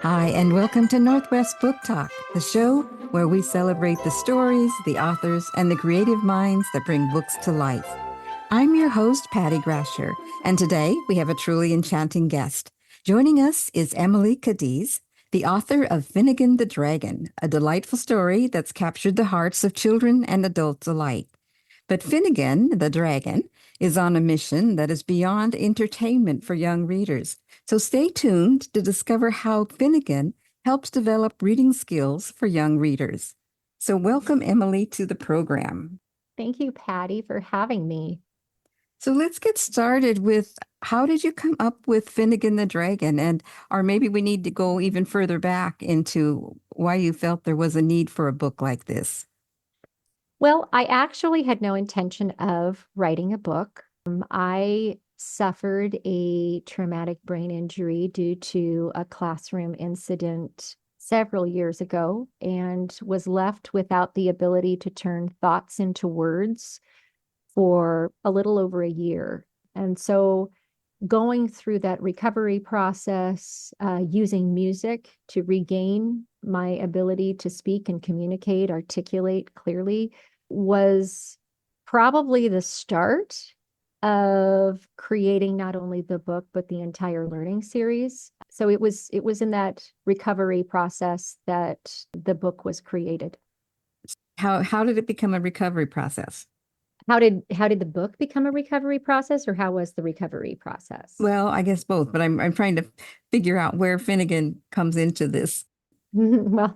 Hi, and welcome to Northwest Book Talk, the show where we celebrate the stories, the authors, and the creative minds that bring books to life. I'm your host, Patty Grasher, and today we have a truly enchanting guest. Joining us is Emily Cadiz, the author of Finnegan the Dragon, a delightful story that's captured the hearts of children and adults alike. But Finnegan, the dragon, is on a mission that is beyond entertainment for young readers. So stay tuned to discover how Finnegan helps develop reading skills for young readers. So welcome, Emily, to the program. Thank you, Patty, for having me. So let's get started with how did you come up with Finnegan the Dragon? Or maybe we need to go even further back into why you felt there was a need for a book like this. Well, I actually had no intention of writing a book. I suffered a traumatic brain injury due to a classroom incident several years ago and was left without the ability to turn thoughts into words for a little over a year. And so going through that recovery process, using music to regain my ability to speak and communicate, articulate clearly, was probably the start of creating not only the book but the entire learning series. So it was in that recovery process that the book was created. How did it become a recovery process? How did the book become a recovery process, or how was the recovery process? Well, I guess both, but I'm trying to figure out where Finnegan comes into this. Well,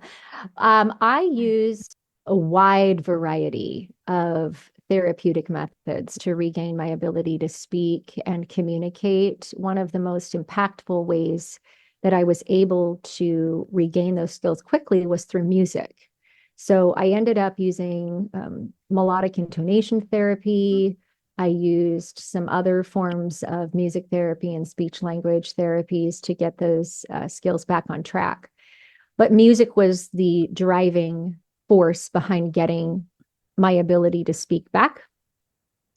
I used a wide variety of therapeutic methods to regain my ability to speak and communicate. One of the most impactful ways that I was able to regain those skills quickly was through music. So I ended up using melodic intonation therapy. I used some other forms of music therapy and speech language therapies to get those skills back on track. But music was the driving force behind getting my ability to speak back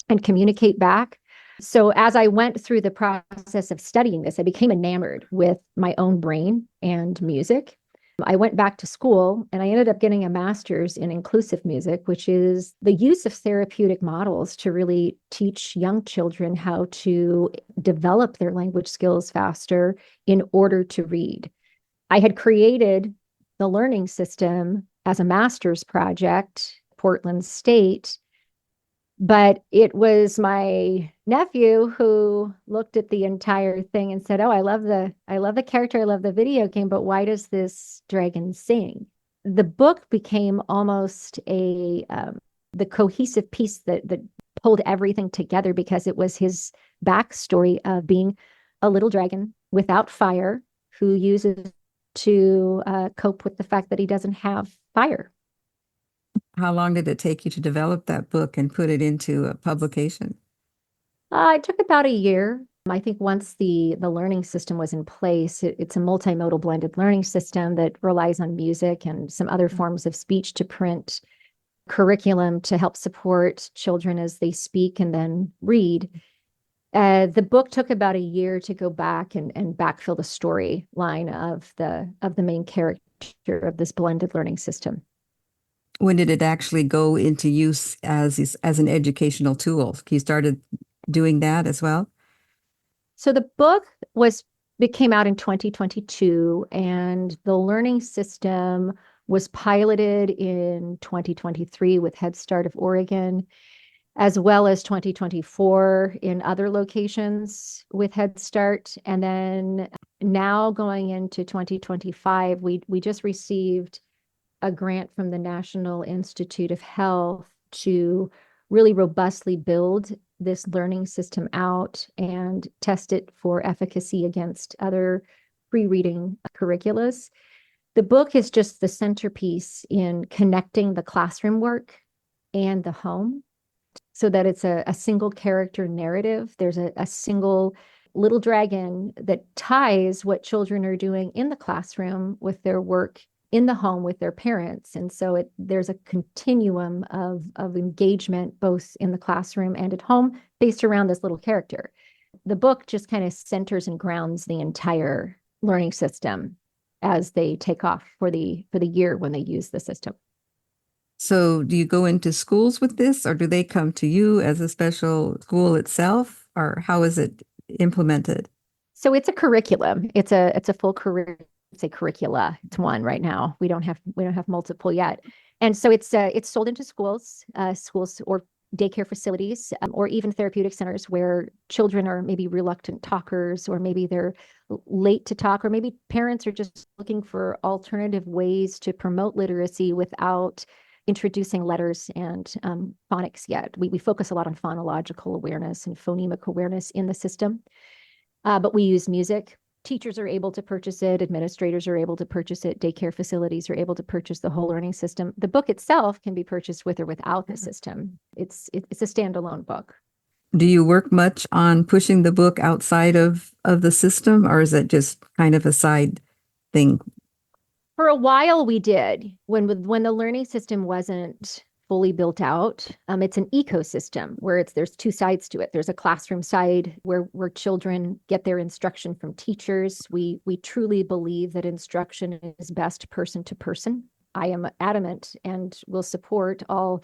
and communicate back. So as I went through the process of studying this, I became enamored with my own brain and music. I went back to school and I ended up getting a master's in inclusive music, which is the use of therapeutic models to really teach young children how to develop their language skills faster in order to read. I had created the learning system as a master's project, Portland State, but it was my nephew who looked at the entire thing and said, "Oh, I love the character, I love the video game, but why does this dragon sing?" The book became almost a the cohesive piece that pulled everything together because it was his backstory of being a little dragon without fire who uses to cope with the fact that he doesn't have fire. How long did it take you to develop that book and put it into a publication? It took about a year. I think once the learning system was in place, it's a multimodal blended learning system that relies on music and some other forms of speech to print curriculum to help support children as they speak and then read. The book took about a year to go back and backfill the storyline of the main character of this blended learning system. When did it actually go into use as an educational tool? You started doing that as well? So the book was it came out in 2022, and the learning system was piloted in 2023 with Head Start of Oregon, as well as 2024 in other locations with Head Start. And then now going into 2025, we just received a grant from the National Institute of Health to really robustly build this learning system out and test it for efficacy against other pre-reading curriculums. The book is just the centerpiece in connecting the classroom work and the home so that it's a single character narrative. There's a single little dragon that ties what children are doing in the classroom with their work in the home with their parents. And so there's a continuum of engagement both in the classroom and at home based around this little character. The book just kind of centers and grounds the entire learning system. as they take off for the year when they use the system. So do you go into schools with this, or do they come to you as a special school itself, or how is it implemented? So it's a curriculum. It's a full career. It's a curricula. It's one right now. We don't have multiple yet. And so it's sold into schools or daycare facilities, or even therapeutic centers where children are maybe reluctant talkers, or maybe they're late to talk, or maybe parents are just looking for alternative ways to promote literacy without introducing letters and phonics yet. We focus a lot on phonological awareness and phonemic awareness in the system. But we use music. Teachers are able to purchase it. Administrators are able to purchase it. Daycare facilities are able to purchase the whole learning system. The book itself can be purchased with or without the system. It's a standalone book. Do you work much on pushing the book outside of the system, or is it just kind of a side thing? For a while, we did when the learning system wasn't fully built out. It's an ecosystem where there's two sides to it. There's a classroom side where children get their instruction from teachers. We truly believe that instruction is best person to person. I am adamant and will support all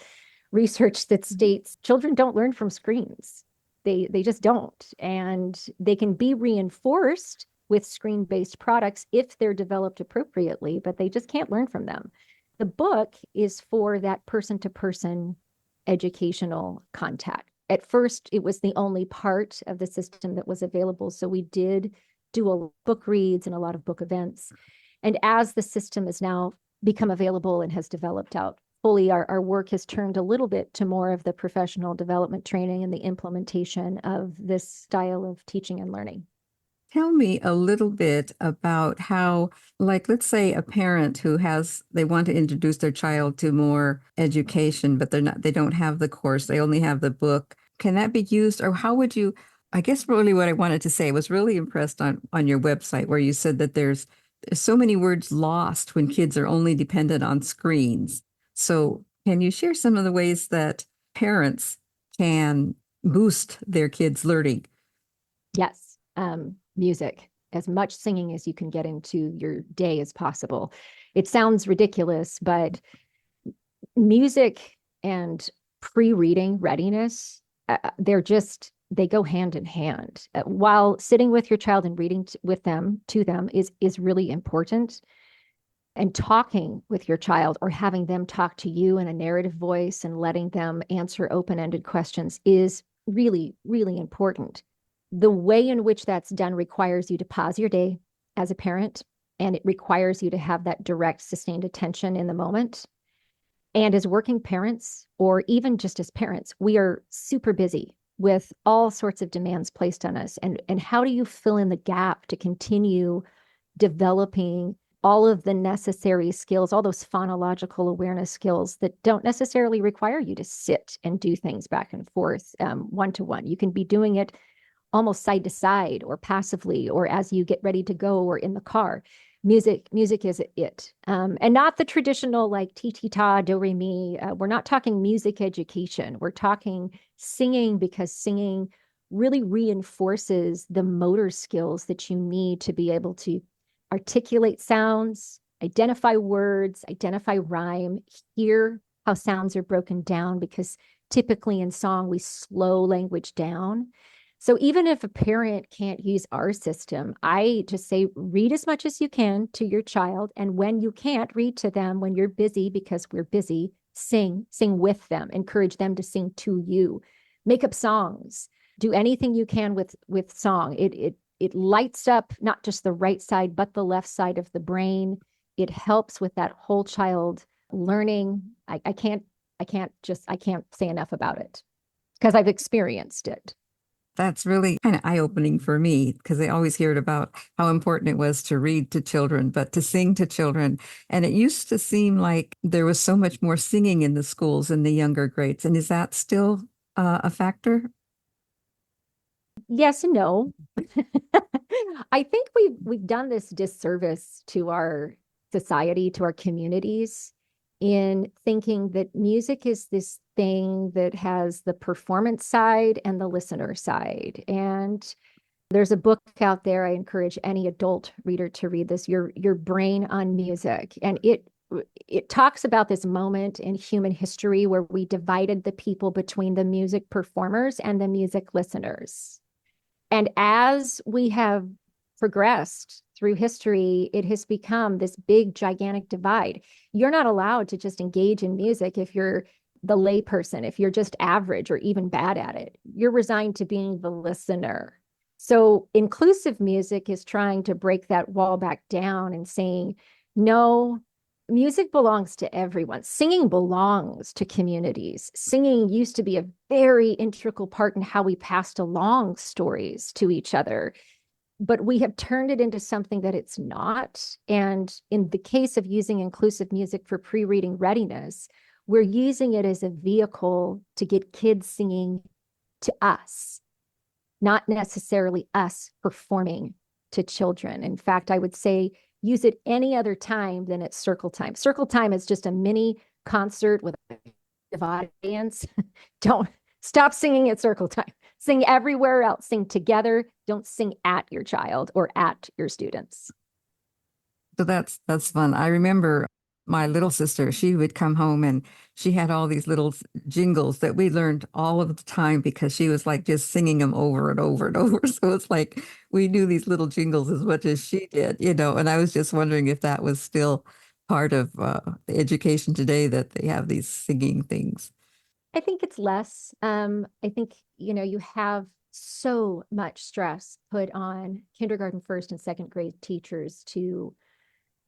research that states children don't learn from screens. They just don't, and they can be reinforced with screen-based products if they're developed appropriately, but they just can't learn from them. The book is for that person-to-person educational contact. At first, it was the only part of the system that was available, so we did do a book reads and a lot of book events. And as the system has now become available and has developed out fully, our work has turned a little bit to more of the professional development training and the implementation of this style of teaching and learning. Tell me a little bit about how, like, let's say a parent they want to introduce their child to more education, but they don't have the course, they only have the book. Can that be used, or how would you, I guess really what I wanted to say, I was really impressed on your website where you said that there's so many words lost when kids are only dependent on screens. So can you share some of the ways that parents can boost their kids' learning? Yes, music, as much singing as you can get into your day as possible. It sounds ridiculous, but music and pre-reading readiness, they go hand in hand. While sitting with your child and reading with them to them is really important, and talking with your child or having them talk to you in a narrative voice and letting them answer open-ended questions is really, really important. The way in which that's done requires you to pause your day as a parent, and it requires you to have that direct, sustained attention in the moment. And as working parents, or even just as parents, we are super busy with all sorts of demands placed on us. And how do you fill in the gap to continue developing all of the necessary skills, all those phonological awareness skills that don't necessarily require you to sit and do things back and forth one to one? You can be doing it almost side to side or passively, or as you get ready to go or in the car. Music is it. And not the traditional like ti ti ta, do re mi. We're not talking music education. We're talking singing, because singing really reinforces the motor skills that you need to be able to articulate sounds, identify words, identify rhyme, hear how sounds are broken down, because typically in song, we slow language down. So even if a parent can't use our system, I just say read as much as you can to your child. And when you can't, read to them. When you're busy, because we're busy, sing with them, encourage them to sing to you, make up songs, do anything you can with song. It lights up not just the right side, but the left side of the brain. It helps with that whole child learning. I can't say enough about it because I've experienced it. That's really kind of eye-opening for me because I always heard about how important it was to read to children, but to sing to children. And it used to seem like there was so much more singing in the schools in the younger grades. And is that still a factor? Yes and no. I think we've done this disservice to our society, to our communities, in thinking that music is this thing that has the performance side and the listener side. And There's a book out there. I encourage any adult reader to read this, Your Brain on Music. And it talks about this moment in human history where we divided the people between the music performers and the music listeners. And as we have progressed through history, it has become this big, gigantic divide. You're not allowed to just engage in music if you're the layperson, if you're just average or even bad at it. You're resigned to being the listener. So inclusive music is trying to break that wall back down and saying, no, music belongs to everyone. Singing belongs to communities. Singing used to be a very integral part in how we passed along stories to each other, but we have turned it into something that it's not. And in the case of using inclusive music for pre-reading readiness, we're using it as a vehicle to get kids singing to us, not necessarily us performing to children. In fact, I would say use it any other time than at circle time. Circle time is just a mini concert with a audience. Don't stop singing at circle time. Sing everywhere else. Sing together. Don't sing at your child or at your students. So that's fun. I remember my little sister, she would come home and she had all these little jingles that we learned all of the time because she was like just singing them over and over and over. So it's like we knew these little jingles as much as she did, and I was just wondering if that was still part of the education today that they have these singing things. I think it's less. I think, you have so much stress put on kindergarten, first, and second grade teachers to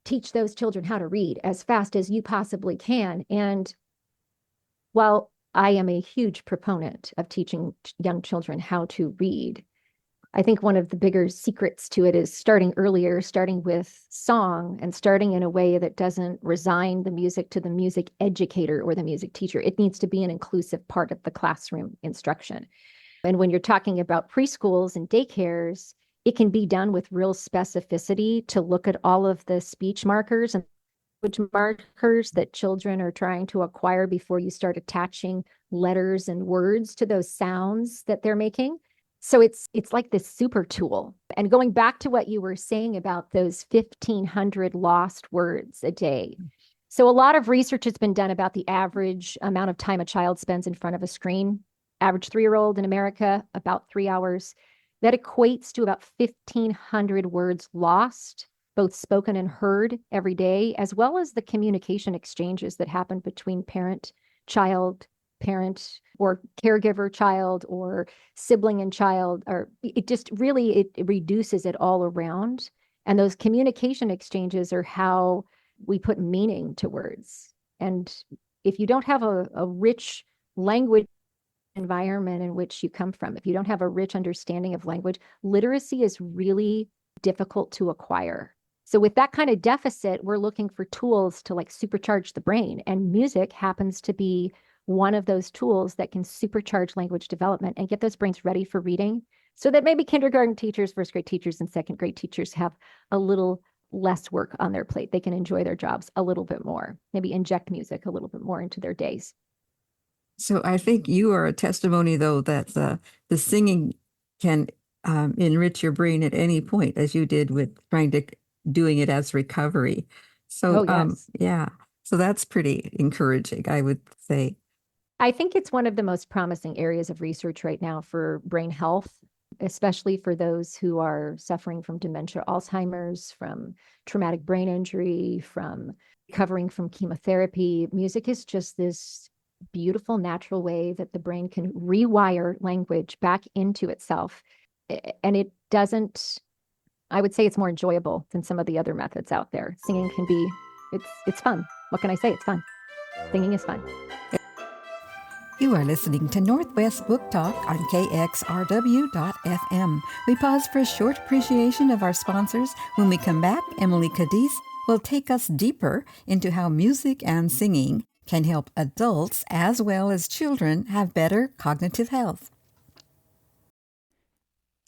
teach those children how to read as fast as you possibly can. And while I am a huge proponent of teaching young children how to read, I think one of the bigger secrets to it is starting earlier, starting with song and starting in a way that doesn't resign the music to the music educator or the music teacher. It needs to be an inclusive part of the classroom instruction. And when you're talking about preschools and daycares, it can be done with real specificity to look at all of the speech markers and language markers that children are trying to acquire before you start attaching letters and words to those sounds that they're making. So it's like this super tool. And going back to what you were saying about those 1,500 lost words a day. So a lot of research has been done about the average amount of time a child spends in front of a screen. Average 3-year-old in America, about 3 hours. That equates to about 1,500 words lost, both spoken and heard every day, as well as the communication exchanges that happen between parent, child, parent, or caregiver, child, or sibling and child. Or it just really, it reduces it all around. And those communication exchanges are how we put meaning to words. And if you don't have a rich language environment in which you come from, if you don't have a rich understanding of language, literacy is really difficult to acquire. So with that kind of deficit, we're looking for tools to like supercharge the brain. And music happens to be one of those tools that can supercharge language development and get those brains ready for reading so that maybe kindergarten teachers, first grade teachers, and second grade teachers have a little less work on their plate. They can enjoy their jobs a little bit more, maybe inject music a little bit more into their days. So I think you are a testimony, though, that the singing can enrich your brain at any point, as you did with doing it as recovery. So Oh, yes. yeah, so that's pretty encouraging, I would say. I think it's one of the most promising areas of research right now for brain health, especially for those who are suffering from dementia, Alzheimer's, from traumatic brain injury, from recovering from chemotherapy. Music is just this beautiful, natural way that the brain can rewire language back into itself. And it doesn't, I would say it's more enjoyable than some of the other methods out there. Singing can be, it's fun. What can I say? It's fun. Singing is fun. You are listening to Northwest Book Talk on KXRW.FM. We pause for a short appreciation of our sponsors. When we come back, Emily Cadiz will take us deeper into how music and singing can help adults as well as children have better cognitive health.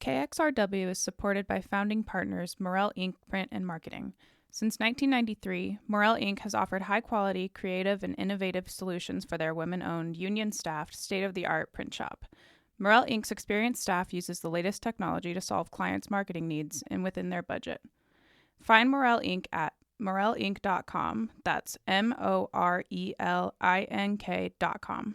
KXRW is supported by founding partners Morel Inc. Print and Marketing. Since 1993, Morel Inc. has offered high-quality, creative, and innovative solutions for their women-owned, union-staffed, state-of-the-art print shop. Morel Inc.'s experienced staff uses the latest technology to solve clients' marketing needs and within their budget. Find Morel Inc. at morelinc.com. That's MORELINK.com.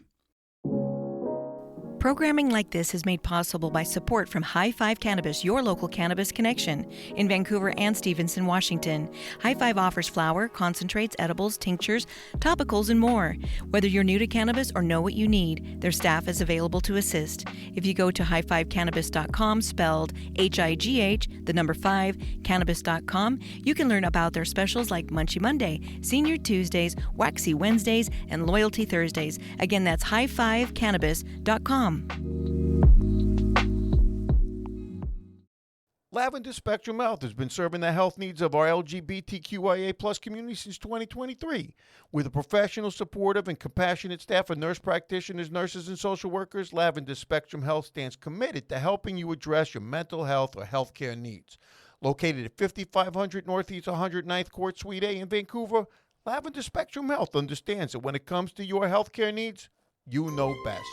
Programming like this is made possible by support from High Five Cannabis, your local cannabis connection, in Vancouver and Stevenson, Washington. High Five offers flower, concentrates, edibles, tinctures, topicals, and more. Whether you're new to cannabis or know what you need, their staff is available to assist. If you go to highfivecannabis.com, spelled HIGH, the number 5, cannabis.com, you can learn about their specials like Munchie Monday, Senior Tuesdays, Waxy Wednesdays, and Loyalty Thursdays. Again, that's highfivecannabis.com. Lavender Spectrum Health has been serving the health needs of our LGBTQIA plus community since 2023. With a professional, supportive, and compassionate staff of nurse practitioners, nurses, and social workers, Lavender Spectrum Health stands committed to helping you address your mental health or healthcare needs. Located at 5500 Northeast 109th Court, Suite A in Vancouver, Lavender Spectrum Health understands that when it comes to your healthcare needs, you know best.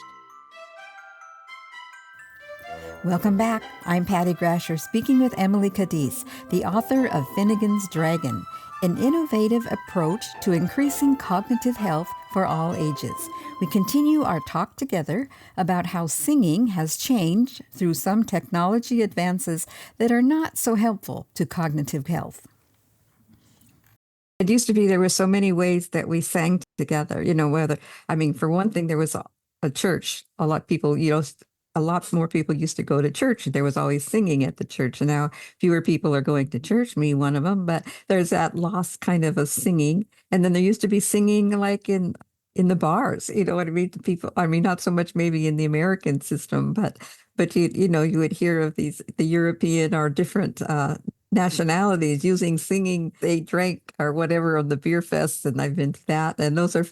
Welcome back. I'm Patty Grasher speaking with Emily Cadiz, the author of Finnegan's Dragon, an innovative approach to increasing cognitive health for all ages. We continue our talk together about how singing has changed through some technology advances that are not so helpful to cognitive health. It used to be there were so many ways that we sang together, for one thing, there was a church. A lot more people used to go to church. There was always singing at the church. And now fewer people are going to church, me one of them, but there's that loss kind of singing. And then there used to be singing like in the bars, you know what I mean? Not so much maybe in the American system, but you would hear of the European or different nationalities using singing. They drank or whatever on the beer fests, and I've been to that. And those are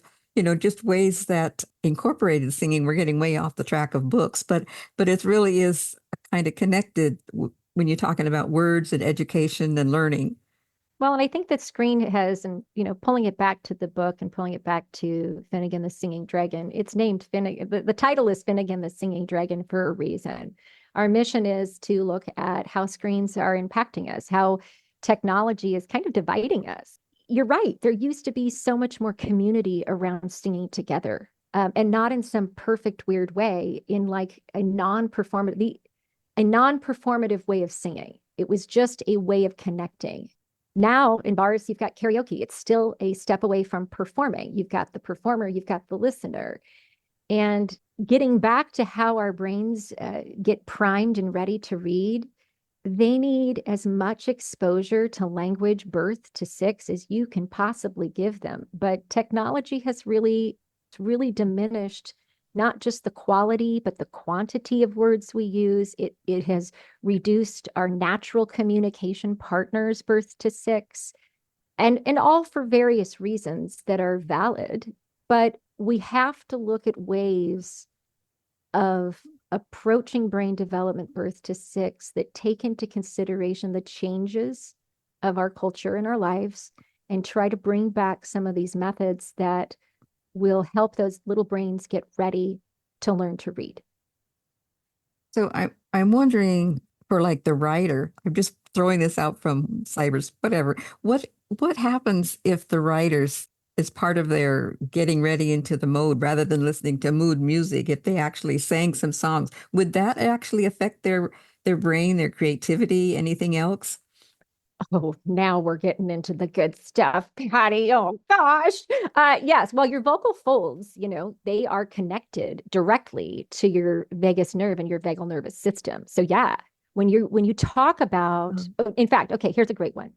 just ways that incorporated singing. We're getting way off the track of books, but it really is kind of connected when you're talking about words and education and learning. Well, and I think that screen has, and pulling it back to the book and pulling it back to Finnegan the Singing Dragon, it's named Finnegan. The title is Finnegan the Singing Dragon for a reason. Our mission is to look at how screens are impacting us, how technology is kind of dividing us. You're right. There used to be so much more community around singing together, and not in some perfect, weird way, in like a non-performative way of singing. It was just a way of connecting. Now in bars, you've got karaoke. It's still a step away from performing. You've got the performer, you've got the listener. And getting back to how our brains get primed and ready to read, they need as much exposure to language birth to 6 as you can possibly give them. But technology has really diminished not just the quality, but the quantity of words we use. It has reduced our natural communication partners birth to 6, and all for various reasons that are valid. But we have to look at ways of approaching brain development birth to 6 that take into consideration the changes of our culture and our lives, and try to bring back some of these methods that will help those little brains get ready to learn to read. So I'm wondering, for like the writer, I'm just throwing this out from cybers, whatever. What happens if the writers, as part of their getting ready into the mode, rather than listening to mood music, if they actually sang some songs, would that actually affect their brain, their creativity, anything else? Oh, now we're getting into the good stuff, Patty. Oh gosh. Yes. Well, your vocal folds, they are connected directly to your vagus nerve and your vagal nervous system. So yeah, when you talk about, in fact, okay, here's a great one.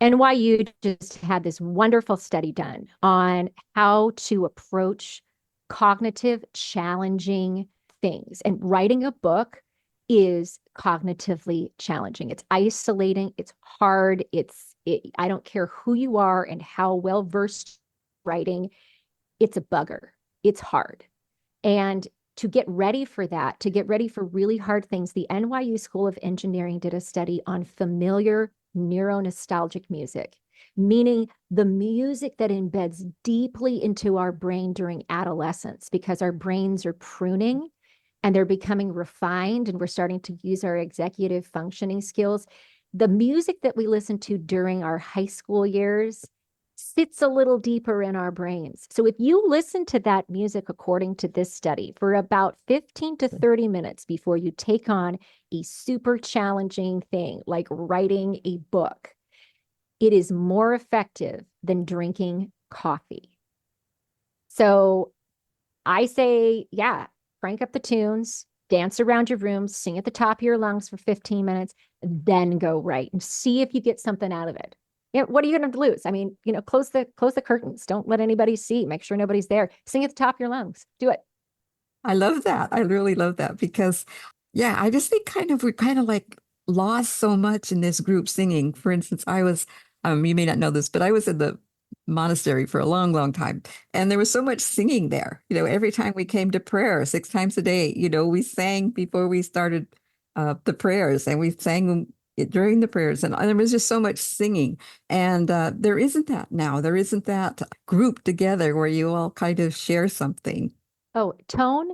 NYU just had this wonderful study done on how to approach cognitive challenging things, and writing a book is cognitively challenging. It's isolating. It's hard. I don't care who you are and how well versed writing. It's a bugger. It's hard. And to get ready for that, to get ready for really hard things, the NYU School of Engineering did a study on familiar neuronostalgic music, meaning the music that embeds deeply into our brain during adolescence, because our brains are pruning and they're becoming refined, and we're starting to use our executive functioning skills. The music that we listen to during our high school years sits a little deeper in our brains. So if you listen to that music, according to this study, for about 15 to 30 minutes before you take on a super challenging thing like writing a book, it is more effective than drinking coffee. So I say, yeah, crank up the tunes, dance around your room, sing at the top of your lungs for 15 minutes, then go write and see if you get something out of it. What are you going to lose? I mean, close the curtains. Don't let anybody see. Make sure nobody's there. Sing at the top of your lungs. Do it. I love that. I really love that because, yeah, I just think we're kind of like lost so much in this group singing. For instance, I was, you may not know this, but I was in the monastery for a long, long time. And there was so much singing there. Every time we came to prayer, 6 times a day, we sang before we started the prayers, and we sang during the prayers. And there was just so much singing. And there isn't that now. There isn't that group together where you all kind of share something. Oh, tone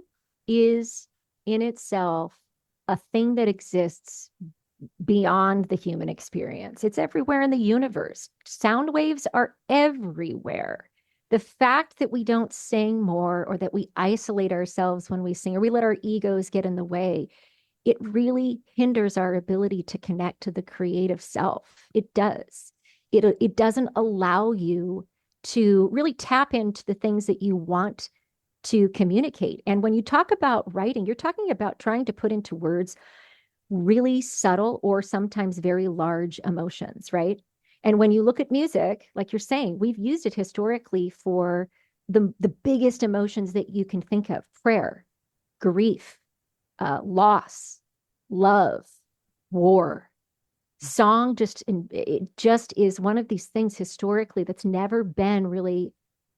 is in itself a thing that exists beyond the human experience. It's everywhere in the universe. Sound waves are everywhere. The fact that we don't sing more, or that we isolate ourselves when we sing, or we let our egos get in the way, it really hinders our ability to connect to the creative self. It does. It doesn't allow you to really tap into the things that you want to communicate. And when you talk about writing, you're talking about trying to put into words really subtle or sometimes very large emotions, right? And when you look at music, like you're saying, we've used it historically for the biggest emotions that you can think of: prayer, grief, loss, love, war. Song it just is one of these things historically that's never been really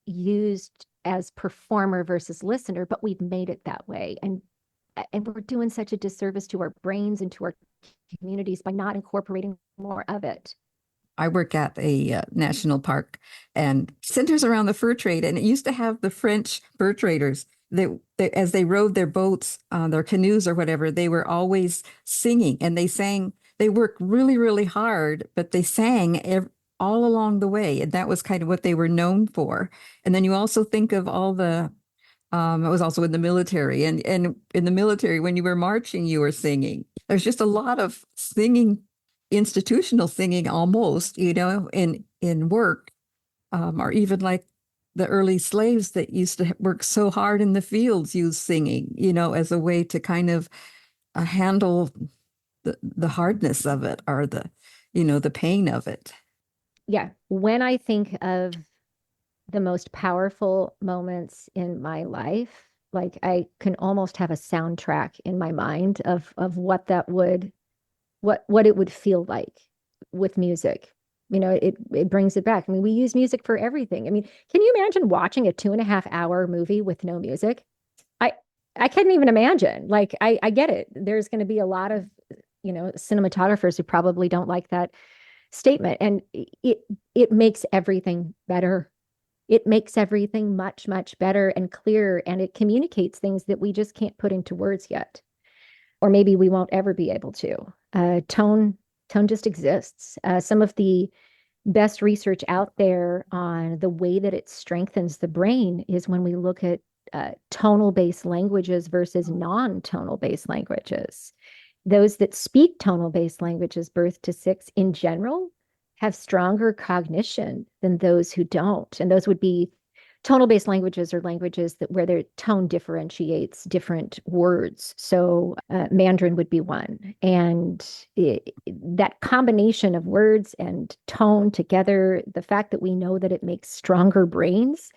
used as performer versus listener, but we've made it that way. And we're doing such a disservice to our brains and to our communities by not incorporating more of it. I work at a national park and centers around the fur trade. And it used to have the French fur traders that as they rowed their boats, their canoes or whatever, they were always singing, and they sang. They worked really, really hard, but they sang all along the way. And that was kind of what they were known for. And then you also think of all the I was also in the military, and in the military, when you were marching, you were singing. There's just a lot of singing, institutional singing, almost, in work, or even like the early slaves that used to work so hard in the fields used singing, as a way to kind of handle the hardness of it, or the pain of it. Yeah, when I think of the most powerful moments in my life, like I can almost have a soundtrack in my mind of what that would what it would feel like with music. It brings it back. I mean, we use music for everything. I mean, can you imagine watching a 2.5 hour movie with no music? I couldn't even imagine. Like, I get it. There's going to be a lot of cinematographers who probably don't like that statement, and it makes everything better. It makes everything much, much better and clearer, and it communicates things that we just can't put into words yet, or maybe we won't ever be able to. Tone just exists. Some of the best research out there on the way that it strengthens the brain is when we look at tonal-based languages versus non-tonal-based languages. Those that speak tonal-based languages, birth to 6, in general, have stronger cognition than those who don't. And those would be tonal-based languages, or languages where their tone differentiates different words. So Mandarin would be one. And that combination of words and tone together, the fact that we know that it makes stronger brains,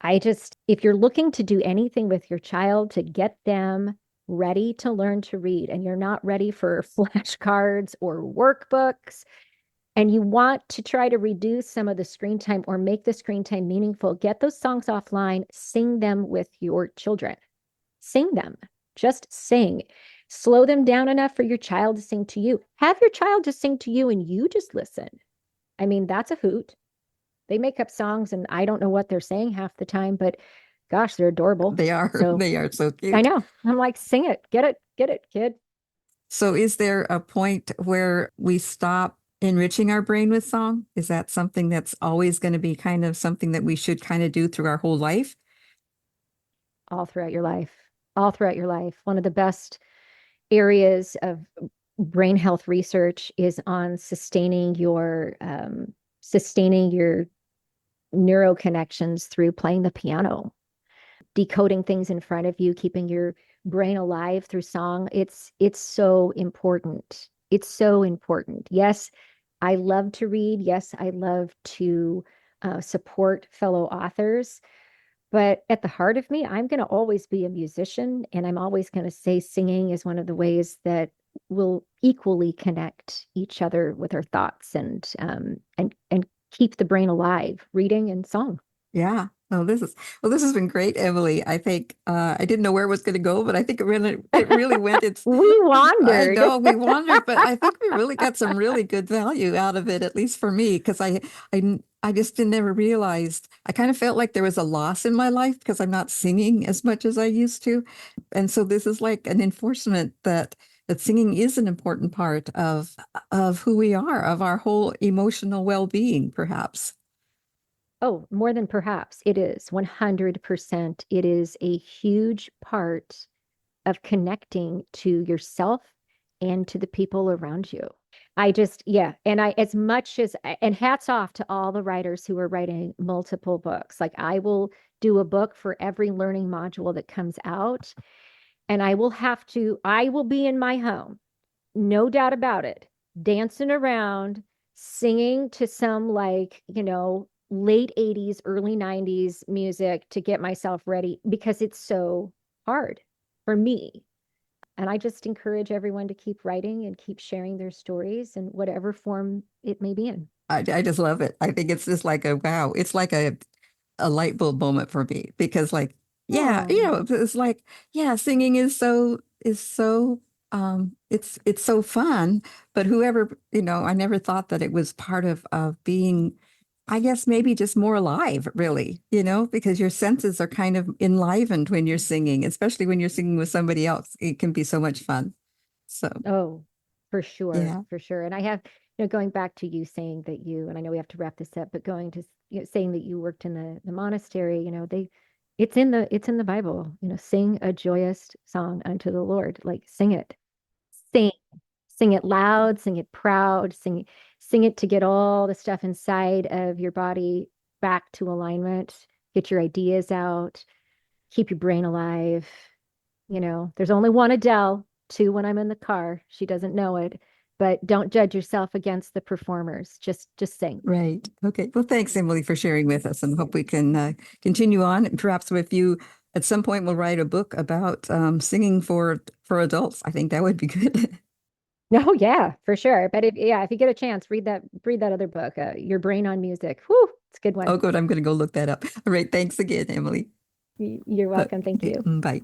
if you're looking to do anything with your child to get them ready to learn to read, and you're not ready for flashcards or workbooks, and you want to try to reduce some of the screen time or make the screen time meaningful, get those songs offline, sing them with your children. Sing them. Just sing. Slow them down enough for your child to sing to you. Have your child just sing to you and you just listen. I mean, that's a hoot. They make up songs and I don't know what they're saying half the time, but gosh, they're adorable. They are. So They are so cute. I know. I'm like, sing it, get it, kid. So is there a point where we stop enriching our brain with song? Is that something that's always going to be kind of something that we should kind of do through our whole life? All throughout your life, all throughout your life. One of the best areas of brain health research is on sustaining your neuroconnections through playing the piano, decoding things in front of you, keeping your brain alive through song. It's so important. It's so important. Yes, I love to read. Yes, I love to support fellow authors. But at the heart of me, I'm going to always be a musician, and I'm always going to say singing is one of the ways that will equally connect each other with our thoughts and keep the brain alive, reading and song. Yeah. This has been great, Emily. I think I didn't know where it was going to go, but I think it really went. We wandered. I know we wandered, but I think we really got some really good value out of it, at least for me, because I just never realized. I kind of felt like there was a loss in my life because I'm not singing as much as I used to, and so this is like an enforcement that singing is an important part of who we are, of our whole emotional well-being, perhaps. Oh, more than perhaps. It is 100%. It is a huge part of connecting to yourself and to the people around you. As much as, and hats off to all the writers who are writing multiple books. Like, I will do a book for every learning module that comes out, and I will be in my home, no doubt about it, dancing around, singing to some, like, late 80s, early 90s music to get myself ready, because it's so hard for me. And I just encourage everyone to keep writing and keep sharing their stories in whatever form it may be in. I just love it. I think it's just like wow. It's like a light bulb moment for me, because like, yeah, it's like, yeah, singing is so it's so fun. But whoever, I never thought that it was part of being, I guess, maybe just more alive, really, because your senses are kind of enlivened when you're singing, especially when you're singing with somebody else. It can be so much fun. So, oh, for sure, yeah. for sure. And I have, going back to you saying that and I know we have to wrap this up, but going to saying that you worked in the monastery, it's in the Bible, sing a joyous song unto the Lord, like sing it, sing it loud, sing it proud, sing it to get all the stuff inside of your body back to alignment, get your ideas out, keep your brain alive. There's only one Adele, two when I'm in the car. She doesn't know it, but don't judge yourself against the performers. Just sing. Right. Okay. Well, thanks, Emily, for sharing with us, and hope we can continue on. And perhaps if you at some point will write a book about singing for adults, I think that would be good. Oh yeah, for sure. But if you get a chance, read that other book, Your Brain on Music. Whew, it's a good one. Oh, good. I'm going to go look that up. All right. Thanks again, Emily. You're welcome. Thank you. Bye.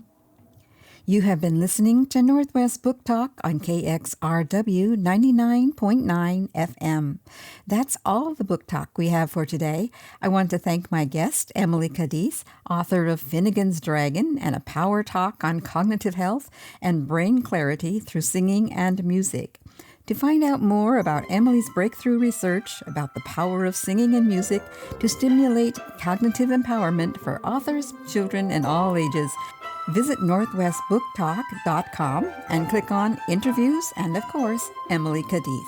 You have been listening to Northwest Book Talk on KXRW 99.9 FM. That's all the book talk we have for today. I want to thank my guest, Emily Cadiz, author of Finnegan's Dragon and a power talk on cognitive health and brain clarity through singing and music. To find out more about Emily's breakthrough research about the power of singing and music to stimulate cognitive empowerment for authors, children, and all ages, visit northwestbooktalk.com and click on Interviews and, of course, Emily Cadiz.